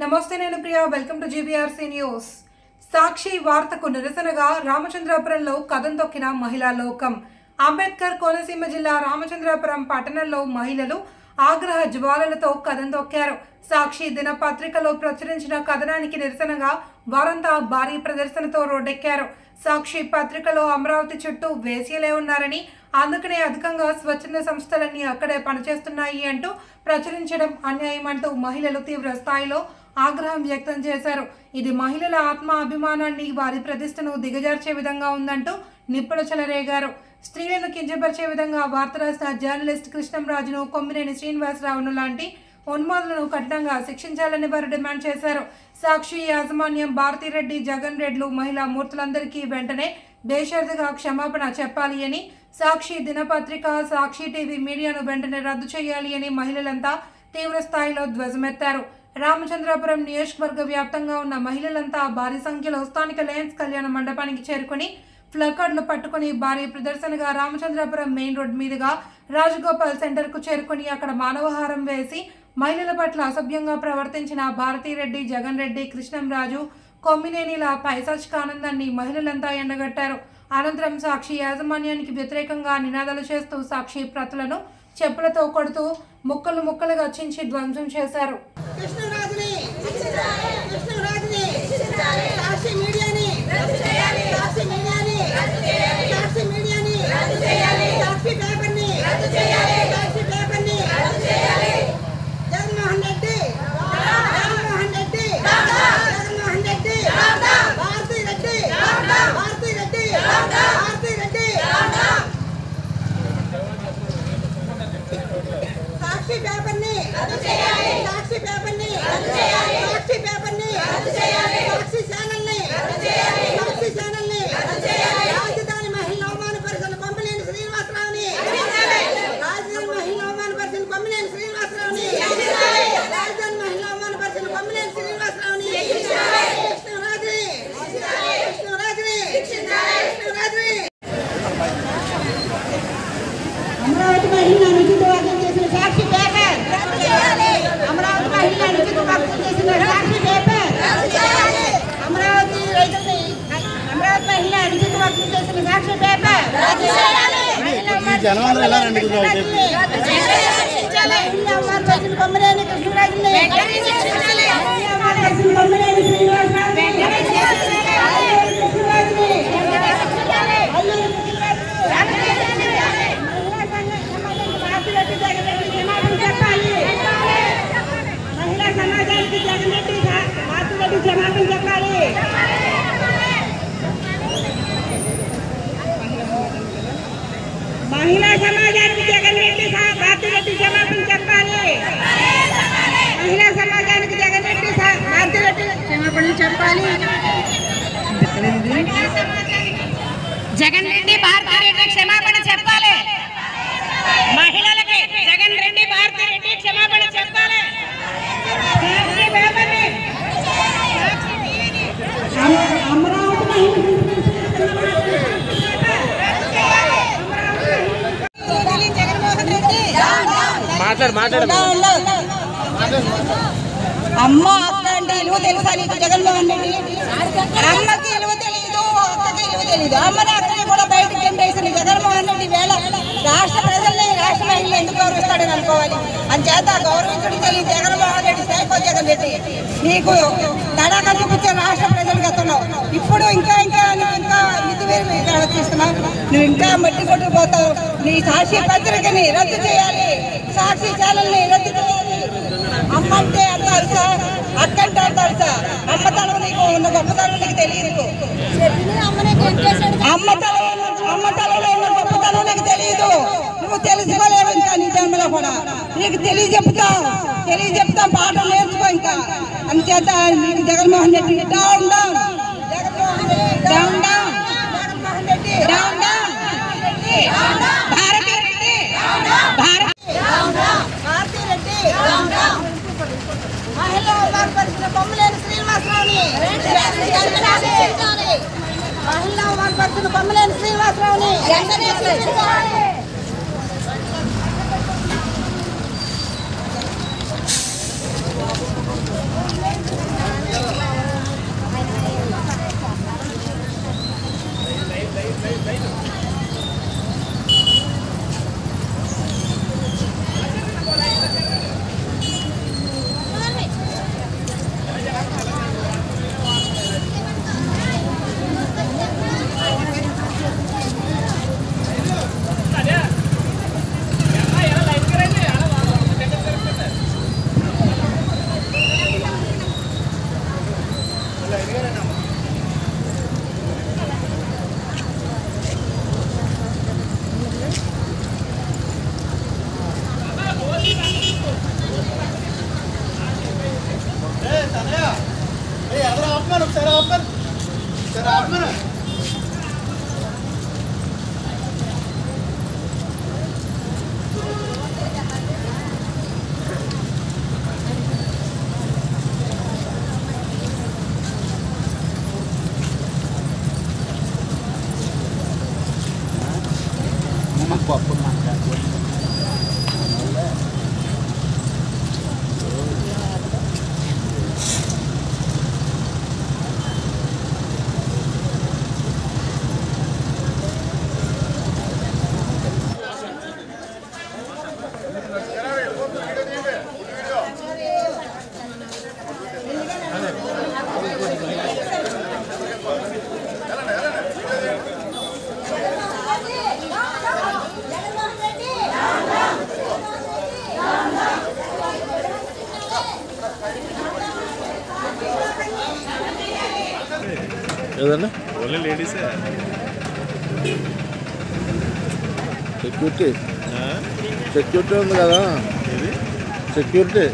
నమస్తే నేను Priya welcome to GBRC news. సాక్షి వార్తకు నిరసనగా రామచంద్రాపురంలో కదం తొక్కిన మహిళా లోకం. అంబేద్కర్ కోనసీమ జిల్లా రామచంద్రాపురం పట్టణంలో మహిళలు ఆగ్రహ జ్వాలలతో కదం తొక్కారు. సాక్షి దినపత్రికలో ప్రచురించిన కథనానికి నిరసనగా వారంతా భారీ ప్రదర్శనతో రోడ్డెక్కారు. సాక్షి పత్రికలో అమరావతి చుట్టూ వేశ్యలే ఉన్నారని, అందుకనే అధికంగా స్వచ్ఛంద సంస్థలన్నీ అక్కడే పనిచేస్తున్నాయి అంటూ ప్రచురించడం అన్యాయం అంటూ మహిళలు తీవ్ర స్థాయిలో ఆగ్రహం వ్యక్తం చేశారు. ఇది మహిళల ఆత్మ అభిమానాన్ని, వారి ప్రతిష్టను దిగజార్చే విధంగా ఉందంటూ నిప్పులు చెలరేగారు. స్త్రీలను కించపరిచే విధంగా వార్త రాసిన జర్నలిస్ట్ కృష్ణంరాజును, కొమ్మినేని శ్రీనివాసరావును లాంటి ఉన్మాదులను కఠినంగా శిక్షించాలని వారు డిమాండ్ చేశారు. సాక్షి యాజమాన్యం భారతిరెడ్డి, జగన్ రెడ్లు మహిళా మూర్తులందరికీ వెంటనే బేషరతుగా క్షమాపణ చెప్పాలి అని, సాక్షి దినపత్రిక, సాక్షి టీవీ మీడియాను వెంటనే రద్దు చేయాలి అని మహిళలంతా తీవ్ర స్థాయిలో ధ్వజమెత్తారు. రామచంద్రాపురం నియోజకవర్గ వ్యాప్తంగా ఉన్న మహిళలంతా భారీ సంఖ్యలో స్థానిక లయన్స్ కళ్యాణ మండపానికి చేరుకుని ప్లకార్డులు పట్టుకుని భారీ ప్రదర్శనగా రామచంద్రాపురం మెయిన్ రోడ్ మీదుగా రాజగోపాల్ సెంటర్కు చేరుకుని అక్కడ మానవహారం వేసి మహిళల పట్ల అసభ్యంగా ప్రవర్తించిన భారతిరెడ్డి, జగన్ రెడ్డి, కృష్ణంరాజు, కొమ్మినేనిల పైశాచిక ఆనందాన్ని మహిళలంతా ఎండగట్టారు. అనంతరం సాక్షి యాజమాన్యానికి వ్యతిరేకంగా నినాదాలు చేస్తూ సాక్షి ప్రతులను చెప్పులతో కొడుతూ ముక్కలు ముక్కలుగా చించి ధ్వంసం చేశారు. అమరావతి మహిళ అనుచితవర్గం చేసిన సాక్షి పేపర్, అమరావతి మహిళ అనుచితవర్గం చేసిన సాక్షి పేపర్, అమరావతి రైతుని అమరావతి మహిళ అనుచితవర్గం చేసిన సాక్షి పేపర్, కొమ్మినేని కృష్ణరాజుని, కొమ్మినేని మహిళా సమాజానికి జగన్ రెడ్డి క్షమాపణ చెప్పాలి. మహిళా సమాజానికి జగన్ రెడ్డి భారతిరెడ్డి క్షమాపణ చెప్పాలి. మహిళా సమాజానికి జగన్ రెడ్డి భారతిరెడ్డి క్షమాపణ చెప్పాలి. జగన్ రెడ్డి భారతిరెడ్డి క్షమాపణ చెప్పాలి. మహిళలకి జగన్ రెడ్డి భారతిరెడ్డి క్షమాపణ చెప్పాలి. అమ్మ అక్క అంటే ఇలువ తెలుసా నీకు? జగన్మోహన్ రెడ్డి అమ్మకి ఇలువ తెలియదు, అక్కకి ఇలువ తెలియదు. అమ్మని అక్కని కూడా బయటకు ఎండేసిన జగన్మోహన్ రెడ్డి వేళ రాష్ట్ర ప్రజల్ని, రాష్ట్ర మహిళలు ఎందుకు గౌరవిస్తాడని అనుకోవాలి. అంచేత గౌరవించడం తెలియదు జగన్మోహన్ రెడ్డి, సైకో జగన్ రెడ్డి. నీకు తడాక చూపించే రాష్ట్ర ప్రజలు గతంలో, ఇప్పుడు ఇంకా నువ్వు ఇంకా మితిమీరి ప్రవర్తిస్తున్నావు. నువ్వు ఇంకా మట్టి కొట్టుకుపోతావు. నీ సాక్షి పత్రికని రద్దు చేయాలి, సాక్షి ఛానల్ని రద్దు చేయాలి. అమ్మ అంటే అంత అరుసా, అక్క అంటే అంత అరుసా? అమ్మతనం నీకు ఉన్న గొప్పతనం నీకు తెలియదు. అమ్మతనంలో ఉన్న గొప్పతనం నీకు తెలియదు. నువ్వు తెలుసుకోలేవు ఇంకా నీ జన్మలో కూడా. నీకు తెలియజెప్తాం పాఠం నేర్చుకో ఇంకా. అందుచేత నీకు Jaganmohan Reddy down down, Jaganmohan Reddy down down, Jaganmohan Reddy down down, Bharathi Reddy మహిళా అవమానపరిచిన కొమ్మినేని శ్రీనివాసరావుని, మహిళా అవమానపరిచిన కొమ్మినేని శ్రీనివాసరావుని ఏదన్నా ఓన్లీ లేడీసే సెక్యూరిటీ ఉంది కదా ఇది సెక్యూరిటీ